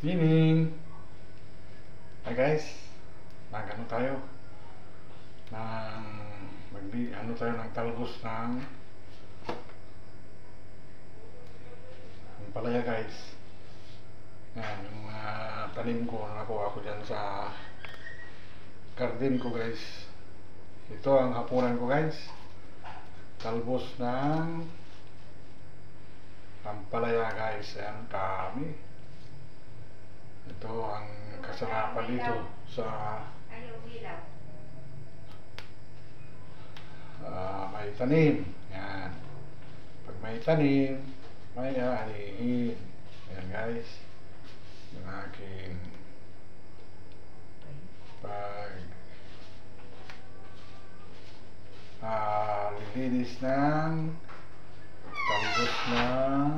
Evening! Hi guys! Nagano tayo? Nang ano tayo ng talbos ng palaya guys. Yan, yung mga tanim ko na nakuha ko dyan sa garden ko guys. Ito ang hapunan ko guys. Talbos ng ampalaya guys. Ayan, kami. Ito ang kasarapan dito sa may tanim. Yan. Pag may tanim, may aanihin. Ayan guys. Yung aking lilinis ng talbos ng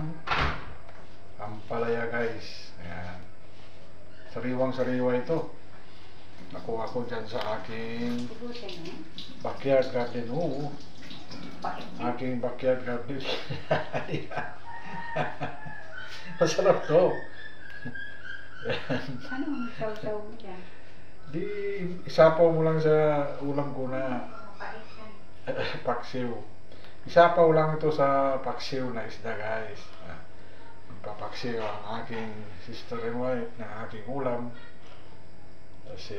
ampalaya guys. Ayan. Sariwang-sariwa ito. Nakuha ko dyan sa aking backyard garden. Oo. Aking backyard garden. Masarap to. Ano ang saw-saw mo dyan? Di, isapaw mo lang sa ulam ko na paksiw. Isapaw lang ito sa paksiw na isda guys. Papaksiw ang aking sister-in-wife na aking ulam. Kasi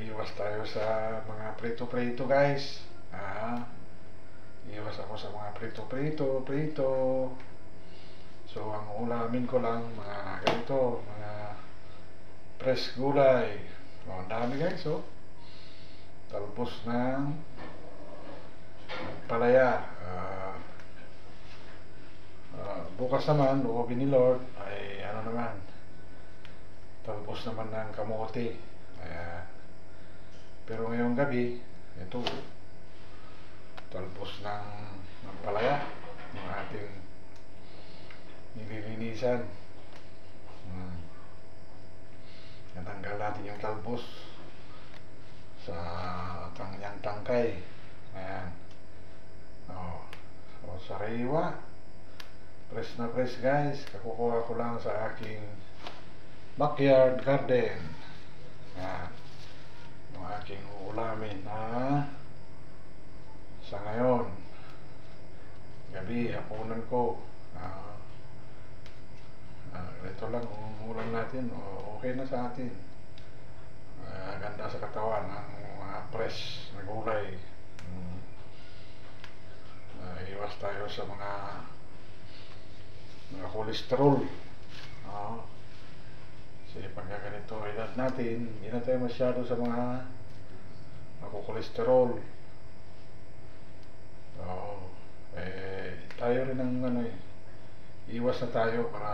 iwas tayo sa mga prito-prito guys. Iwas ako sa mga prito. So ang ulamin ko lang mga ganito, mga fresh gulay. Ang dami guys, oh. Talbos ng palaya. Bukas naman, loobin ni Lord, ay ano naman, talbos naman ng kamote. Pero ngayong gabi, ito, talbos ng palaya, ng ating nililinisan. Natanggal natin yung talbos sa yung tangkay. Ayan. So, sariwa. Fresh na fresh guys. Kakukuha ko lang sa aking backyard garden. Ayan. Yung aking ulamin na sa ngayon. Gabi, hapunan ko. Ito lang ang ulam natin. Okay na sa atin. Ganda sa katawan ang mga fresh na gulay. Iwas tayo sa mga kolesterol. Kasi pagka ganito edad natin, hindi na tayo masyado sa mga kolesterol. Tayo rin ang iwas na tayo para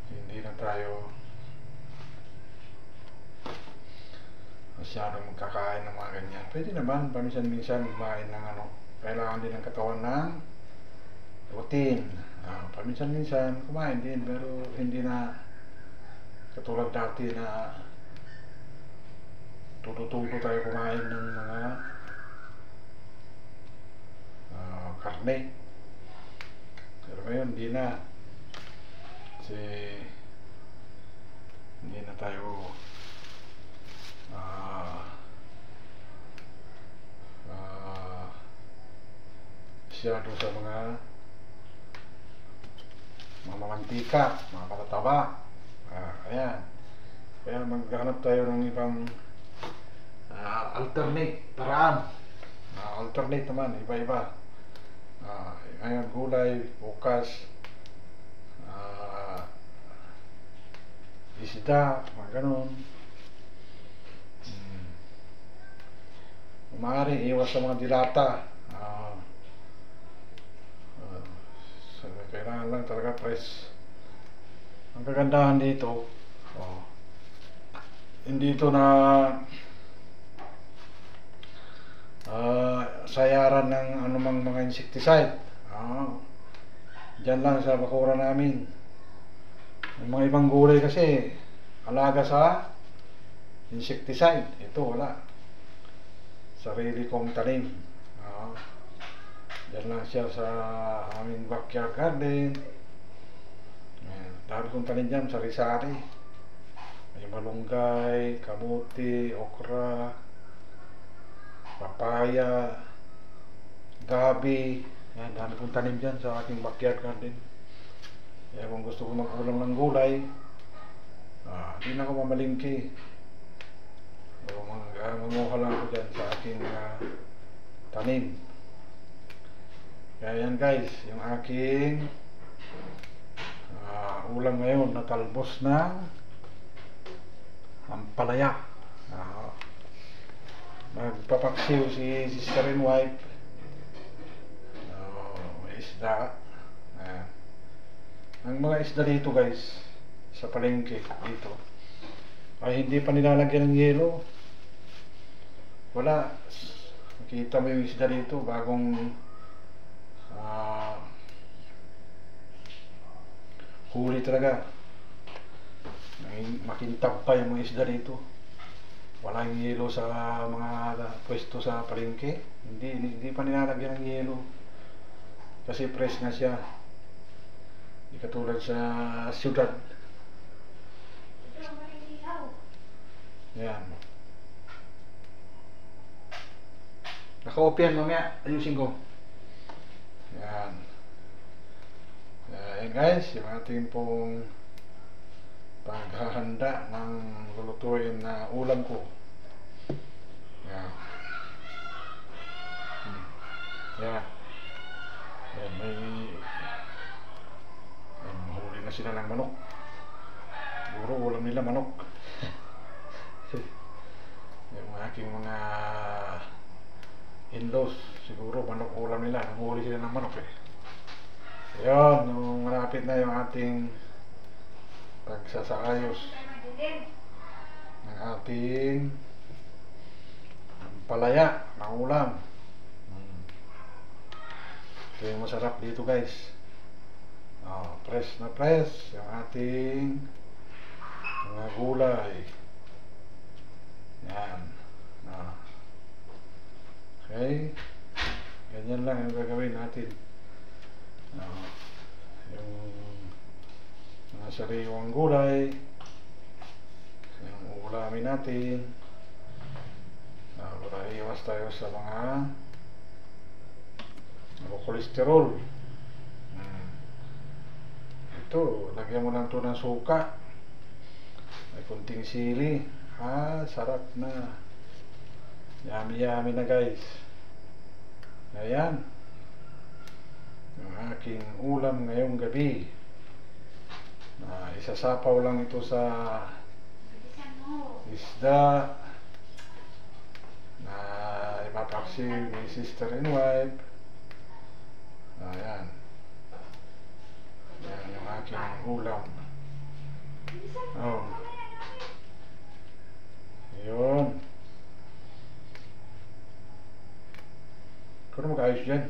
hindi na tayo masyadong magkakain ng mga ganyan. Pwede naman paminsan-minsan kumain ng kailangan din ng katawan ng routine. Paminsan-minsan kumain din, pero hindi na katulad dati na tuto-tuto tayo kumain ng mga karne. Pero ngayon hindi na, kasi hindi na tayo masyado sa mga mantika, mga matataba. Ayan. Kaya maghanap tayo ng ibang alternate paraan. Alternate naman, iba-iba. Ngayon gulay, bukas isda, mga ganun. Maaari iwas sa mga dilata. Kailangan lang talaga fresh. Ang kagandahan dito, hindi ito na sayaran ng anumang mga insecticide. Diyan lang sa bakura namin. Yung mga ibang gulay kasi alaga sa insecticide. Ito wala. Sarili kong tanim. Diyan lang siya sa aming backyard garden. kong tanim dyan, sari-sari. May malunggay, kamuti, okra, papaya, gabi. Yan, dami kong tanim dyan sa aking backyard garden. Kaya kung gusto ko mag-ulam ng gulay, di na ako mamalingki. So, manguha lang ako dyan sa aking tanim. Kaya yan guys, yung aking ulam ngayon na talbos ng ampalaya. Magpapaksiw si sister and wife. May isda. Ang mga isda dito guys, sa palengke dito, ay hindi pa nilalagyan ng yelo. Wala. Makita mo yung isda dito, bagong huli talaga. Makintab pa yung mga isda dito. Walang yelo sa mga pwesto sa palengke. Hindi pa nilalagyan ng yelo. Kasi fresh na siya. Hindi katulad sa syudad. Yan. Naka-off yan mamaya. Ayusin ko. Yan. Yan guys, yung ating pong paghahanda ng lulutuin na ulam ko. Yan. Yan. Yan, huli na sila ng manok. Siguro ulam nila manok. Yung aking mga in-laws, siguro manok ulam nila. Nanghuli sila ng manok eh. Ayan, yung malapit na yung ating pagsasaayos ng ating ampalaya na ulam. Ito yung masarap dito guys. Fresh na fresh yung ating mga gulay. Yan. Okay, ganyan lang yung gagawin natin. Yung mga sariwang gulay, yung ulamin natin, para iwas tayo sa mga kolesterol. Ito, lagyan mo lang ito ng suka, may kunting sili. Sarap na. Yummy yummy na guys. Ayan yung aking ulam ngayong gabi. Isasapaw lang ito sa isda na ipapaksiw ni sister and wife. Ayan. Yan yung aking ulam. Yun. Kung mag-ayos dyan,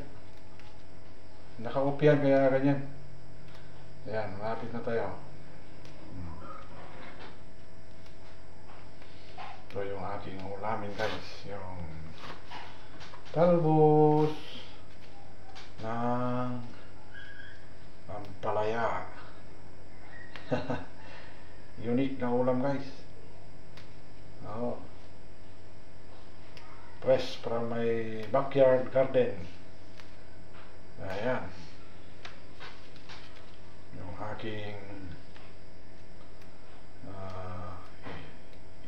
naka-off yan kaya ganyan. Ayan, malapit na tayo. Ito yung aking ulamin guys, yung talbos ng ampalaya. Unique na ulam guys. Fresh from my backyard garden. Ayan yung aking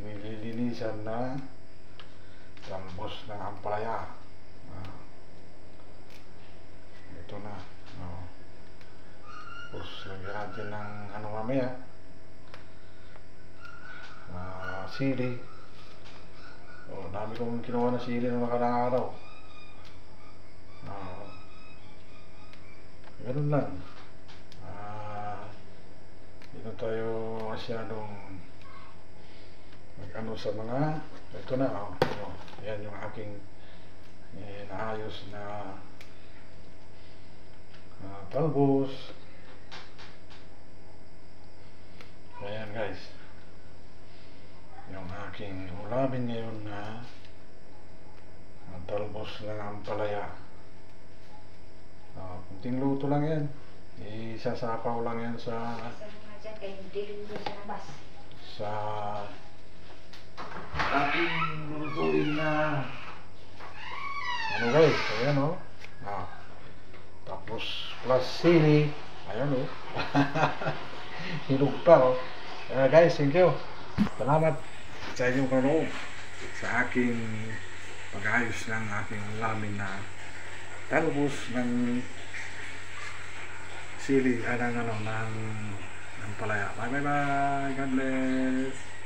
inililinisan na talbos ng ampalaya. Ito na. Tapos lagyan natin ng mamaya, sili. Dami kong kinuha na sili na nakarang araw. Ganun lang. Hindi tayo masyadong mag-ano sa mga ito na. Yan yung aking naayos na talbos. Ayan guys, yung aking ulamin ngayon na talbos ng ampalaya. Kunting luto lang yan. Isasapaw lang yan sa kay dilim din sa labas. Sa ating lutuin na ano guys, ayan o. Tapos plus sili, ayan o. Hinog pa o. Guys, thank you. Salamat sa inyong panonood sa aking pag-ayos ng aking lamin na talbos ng sili, ng palaya. Bye bye bye. God bless.